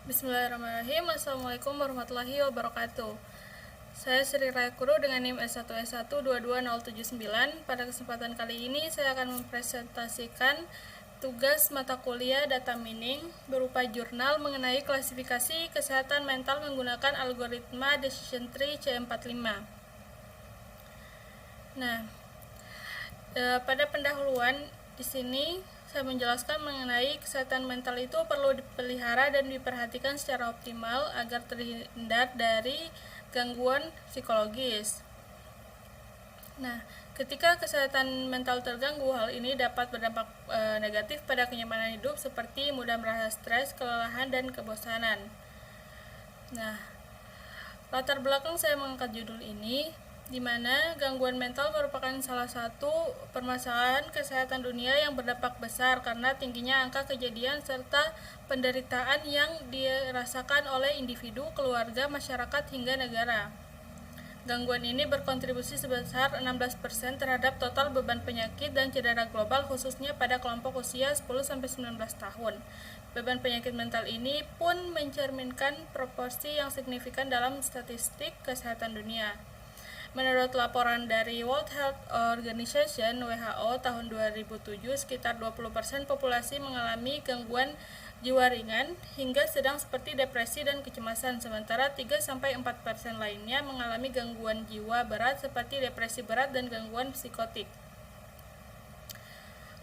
Bismillahirrahmanirrahim. Assalamualaikum warahmatullahi wabarakatuh. Saya Sri Rayakuru dengan NIM S1S1 22079. Pada kesempatan kali ini saya akan mempresentasikan tugas mata kuliah data mining berupa jurnal mengenai klasifikasi kesehatan mental menggunakan algoritma decision tree C45. Nah, pada pendahuluan di sini saya menjelaskan mengenai kesehatan mental itu perlu dipelihara dan diperhatikan secara optimal agar terhindar dari gangguan psikologis. Nah, ketika kesehatan mental terganggu, hal ini dapat berdampak negatif pada kenyamanan hidup seperti mudah merasa stres, kelelahan, dan kebosanan. Nah, latar belakang saya mengangkat judul ini di mana gangguan mental merupakan salah satu permasalahan kesehatan dunia yang berdampak besar karena tingginya angka kejadian serta penderitaan yang dirasakan oleh individu, keluarga, masyarakat, hingga negara. Gangguan ini berkontribusi sebesar 16% terhadap total beban penyakit dan cedera global khususnya pada kelompok usia 10-19 tahun. Beban penyakit mental ini pun mencerminkan proporsi yang signifikan dalam statistik kesehatan dunia. Menurut laporan dari World Health Organization (WHO) tahun 2007, sekitar 20% populasi mengalami gangguan jiwa ringan hingga sedang seperti depresi dan kecemasan, sementara 3-4% lainnya mengalami gangguan jiwa berat seperti depresi berat dan gangguan psikotik.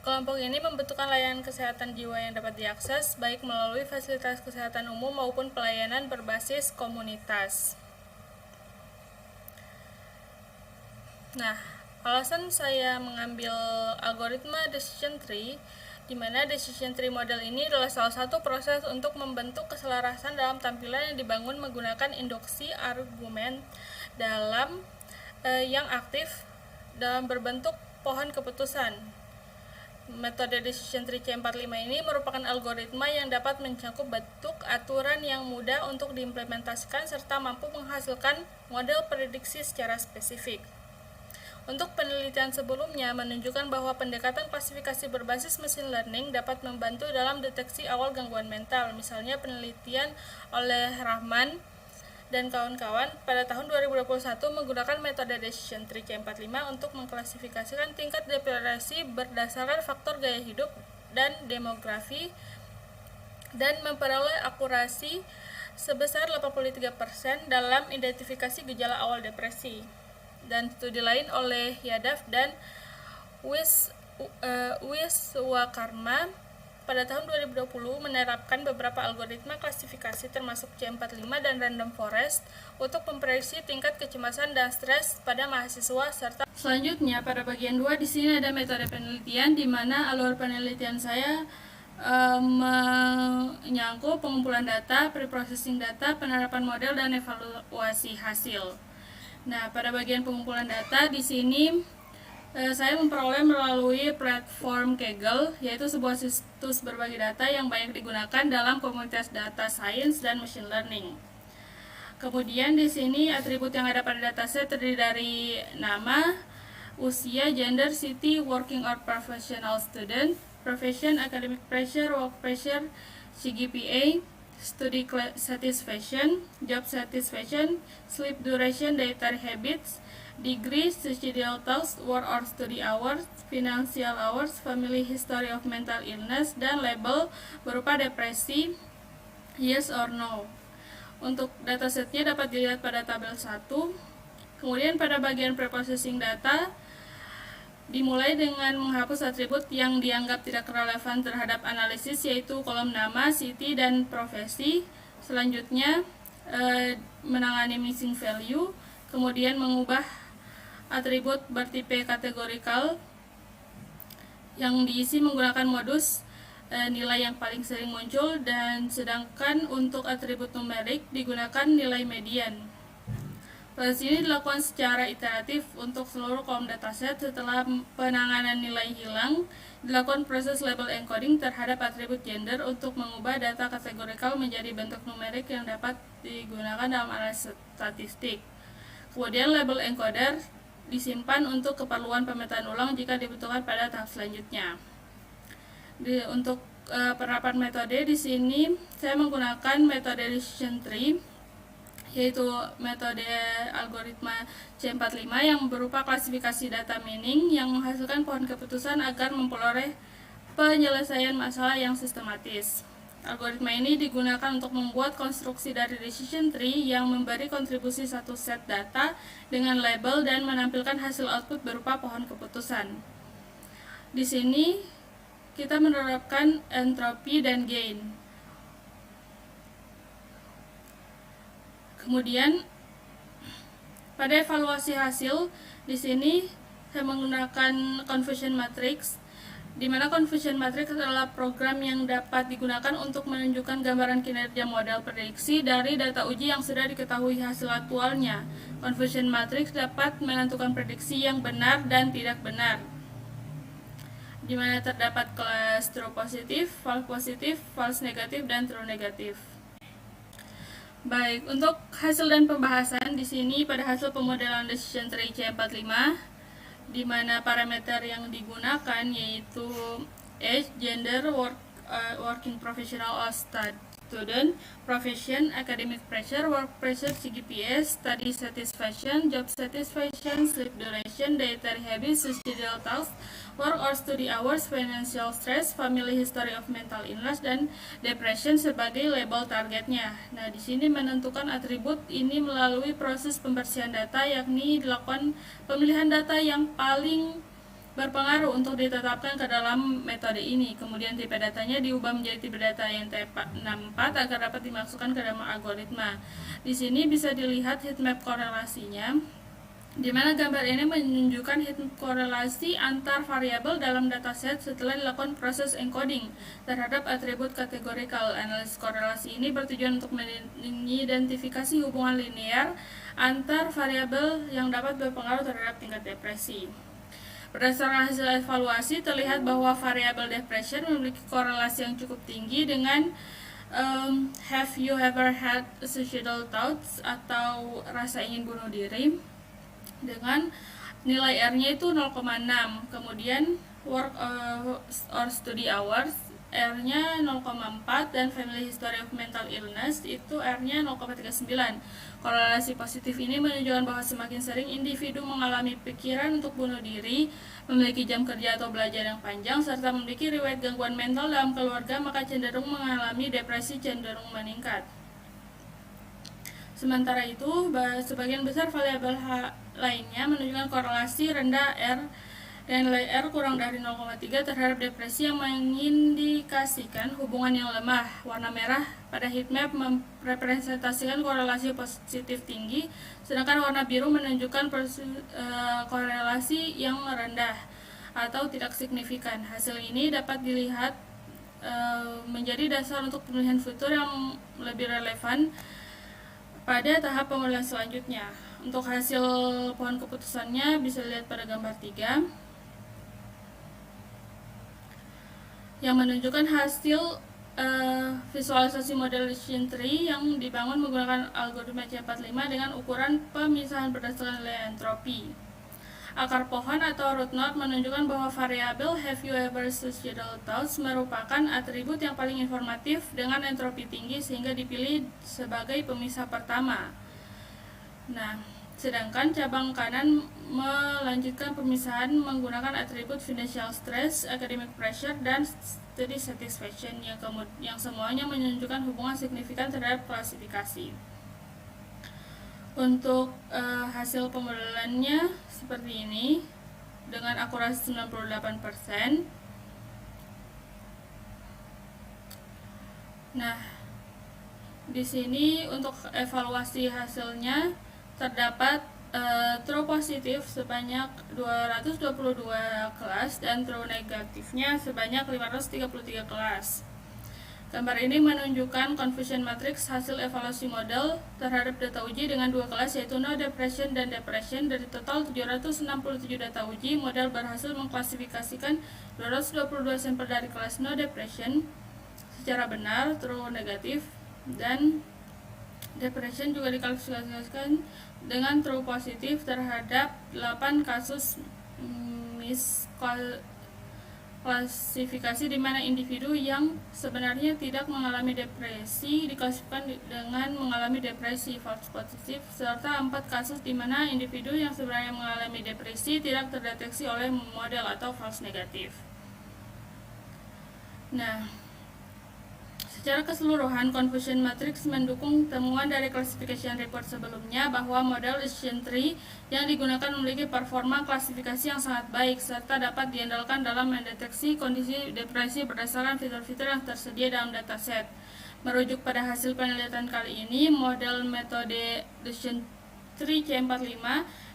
Kelompok ini membutuhkan layanan kesehatan jiwa yang dapat diakses baik melalui fasilitas kesehatan umum maupun pelayanan berbasis komunitas. Nah, alasan saya mengambil algoritma decision tree, di mana decision tree model ini adalah salah satu proses untuk membentuk keselarasan dalam tampilan yang dibangun menggunakan induksi argumen yang aktif dalam berbentuk pohon keputusan. Metode decision tree C45 ini merupakan algoritma yang dapat mencakup bentuk aturan yang mudah untuk diimplementasikan serta mampu menghasilkan model prediksi secara spesifik. Untuk penelitian sebelumnya menunjukkan bahwa pendekatan klasifikasi berbasis machine learning dapat membantu dalam deteksi awal gangguan mental. Misalnya penelitian oleh Rahman dan kawan-kawan pada tahun 2021 menggunakan metode decision tree C45 untuk mengklasifikasikan tingkat depresi berdasarkan faktor gaya hidup dan demografi dan memperoleh akurasi sebesar 83% dalam identifikasi gejala awal depresi. Dan studi lain oleh Yadav dan Wiswakarma pada tahun 2020 menerapkan beberapa algoritma klasifikasi termasuk C45 dan Random Forest untuk memprediksi tingkat kecemasan dan stres pada mahasiswa serta. Selanjutnya pada bagian 2 di sini ada metode penelitian di mana alur penelitian saya menyangkut pengumpulan data, preprocessing data, penerapan model dan evaluasi hasil. Nah, pada bagian pengumpulan data di sini saya memperoleh melalui platform Kaggle, yaitu sebuah situs berbagi data yang banyak digunakan dalam komunitas data science dan machine learning. Kemudian di sini atribut yang ada pada dataset terdiri dari nama, usia, gender, city, working or professional student, profession, academic pressure, work pressure, CGPA, study satisfaction, job satisfaction, sleep duration, dietary habits, degree, studial task, work or study hours, financial hours, family history of mental illness, dan label berupa depresi, yes or no. Untuk datasetnya dapat dilihat pada tabel 1. Kemudian pada bagian preprocessing data dimulai dengan menghapus atribut yang dianggap tidak relevan terhadap analisis, yaitu kolom nama, city, dan profesi. Selanjutnya menangani missing value, kemudian mengubah atribut bertipe kategorikal yang diisi menggunakan modus nilai yang paling sering muncul, dan sedangkan untuk atribut numerik digunakan nilai median. Proses ini dilakukan secara iteratif untuk seluruh kolom dataset. Setelah penanganan nilai hilang, dilakukan proses label encoding terhadap atribut gender untuk mengubah data kategorikal menjadi bentuk numerik yang dapat digunakan dalam analisis statistik. Kemudian label encoder disimpan untuk keperluan pemetaan ulang jika dibutuhkan pada tahap selanjutnya. Untuk penerapan metode di sini saya menggunakan metode decision tree, yaitu metode algoritma C45 yang berupa klasifikasi data mining yang menghasilkan pohon keputusan agar memperoleh penyelesaian masalah yang sistematis. Algoritma ini digunakan untuk membuat konstruksi dari decision tree yang memberi kontribusi satu set data dengan label dan menampilkan hasil output berupa pohon keputusan. Di sini kita menerapkan entropy dan gain. Kemudian pada evaluasi hasil di sini saya menggunakan confusion matrix, di mana confusion matrix adalah program yang dapat digunakan untuk menunjukkan gambaran kinerja model prediksi dari data uji yang sudah diketahui hasil aktualnya. Confusion matrix dapat menentukan prediksi yang benar dan tidak benar, di mana terdapat kelas true positif, false negatif, dan true negatif. Baik, untuk hasil dan pembahasan di sini pada hasil pemodelan decision tree C45, di mana parameter yang digunakan yaitu age, gender, working professional or student, profession, academic pressure, work pressure, CGPA, study satisfaction, job satisfaction, sleep duration, dietary habits, suicidal thoughts, work or study hours, financial stress, family history of mental illness, dan depression sebagai label targetnya. Nah, di sini menentukan atribut ini melalui proses pembersihan data, yakni dilakukan pemilihan data yang paling berpengaruh untuk ditetapkan ke dalam metode ini. Kemudian tipe datanya diubah menjadi tipe data yang T64 agar dapat dimasukkan ke dalam algoritma. Di sini bisa dilihat heatmap korelasinya, di mana gambar ini menunjukkan heatmap korelasi antar variabel dalam dataset setelah dilakukan proses encoding terhadap atribut kategorikal. Analisis korelasi ini bertujuan untuk mengidentifikasi hubungan linear antar variabel yang dapat berpengaruh terhadap tingkat depresi. Berdasarkan hasil evaluasi, terlihat bahwa variabel depression memiliki korelasi yang cukup tinggi dengan have you ever had suicidal thoughts atau rasa ingin bunuh diri, dengan nilai R-nya itu 0,6. Kemudian work or study hours R-nya 0,4, dan family history of mental illness itu R-nya 0,39. Korelasi positif ini menunjukkan bahwa semakin sering individu mengalami pikiran untuk bunuh diri, memiliki jam kerja atau belajar yang panjang, serta memiliki riwayat gangguan mental dalam keluarga, maka cenderung mengalami depresi cenderung meningkat. Sementara itu, sebagian besar variabel lainnya menunjukkan korelasi rendah R dan nilai R kurang dari 0,3 terhadap depresi yang mengindikasikan hubungan yang lemah. Warna merah pada heatmap merepresentasikan korelasi positif tinggi, sedangkan warna biru menunjukkan korelasi yang rendah atau tidak signifikan. Hasil ini dapat dilihat menjadi dasar untuk pemilihan fitur yang lebih relevan pada tahap pemilihan selanjutnya. Untuk hasil pohon keputusannya bisa dilihat pada gambar 3, yang menunjukkan hasil visualisasi model decision tree yang dibangun menggunakan algoritma C45 dengan ukuran pemisahan berdasarkan nilai entropi. Akar pohon atau root node menunjukkan bahwa variabel have you ever suicidal thoughts merupakan atribut yang paling informatif dengan entropi tinggi sehingga dipilih sebagai pemisah pertama. Nah, sedangkan cabang kanan melanjutkan pemisahan menggunakan atribut financial stress, academic pressure, dan study satisfaction yang semuanya menunjukkan hubungan signifikan terhadap klasifikasi. Untuk hasil pemodelannya seperti ini dengan akurasi 98%. Nah, di sini untuk evaluasi hasilnya terdapat true positif sebanyak 222 kelas dan true negatifnya sebanyak 533 kelas. Gambar ini menunjukkan confusion matrix hasil evaluasi model terhadap data uji dengan dua kelas, yaitu no depression dan depression. Dari total 767 data uji, model berhasil mengklasifikasikan 222 sampel dari kelas no depression secara benar, true negatif, dan depression juga diklasifikasikan dengan true positif terhadap 8 kasus klasifikasi di mana individu yang sebenarnya tidak mengalami depresi diklasifikasikan dengan mengalami depresi false positif, serta 4 kasus di mana individu yang sebenarnya mengalami depresi tidak terdeteksi oleh model atau false negatif. Nah, secara keseluruhan, confusion matrix mendukung temuan dari classification report sebelumnya bahwa model decision tree yang digunakan memiliki performa klasifikasi yang sangat baik serta dapat diandalkan dalam mendeteksi kondisi depresi berdasarkan fitur-fitur yang tersedia dalam dataset. Merujuk pada hasil penelitian kali ini, model metode decision tree C45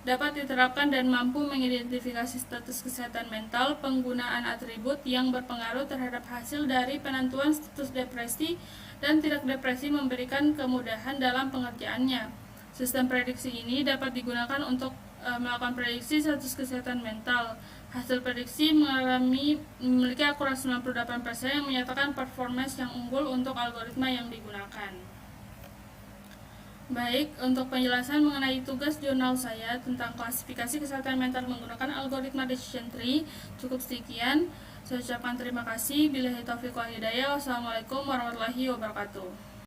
dapat diterapkan dan mampu mengidentifikasi status kesehatan mental, penggunaan atribut yang berpengaruh terhadap hasil dari penentuan status depresi dan tidak depresi, memberikan kemudahan dalam pengerjaannya. Sistem prediksi ini dapat digunakan untuk melakukan prediksi status kesehatan mental. Hasil prediksi memiliki akurasi 98% yang menyatakan performance yang unggul untuk algoritma yang digunakan. Baik, untuk penjelasan mengenai tugas jurnal saya tentang klasifikasi kesehatan mental menggunakan algoritma decision tree cukup sekian. Saya ucapkan terima kasih. Billahi taufiq wal hidayah. Wassalamualaikum warahmatullahi wabarakatuh.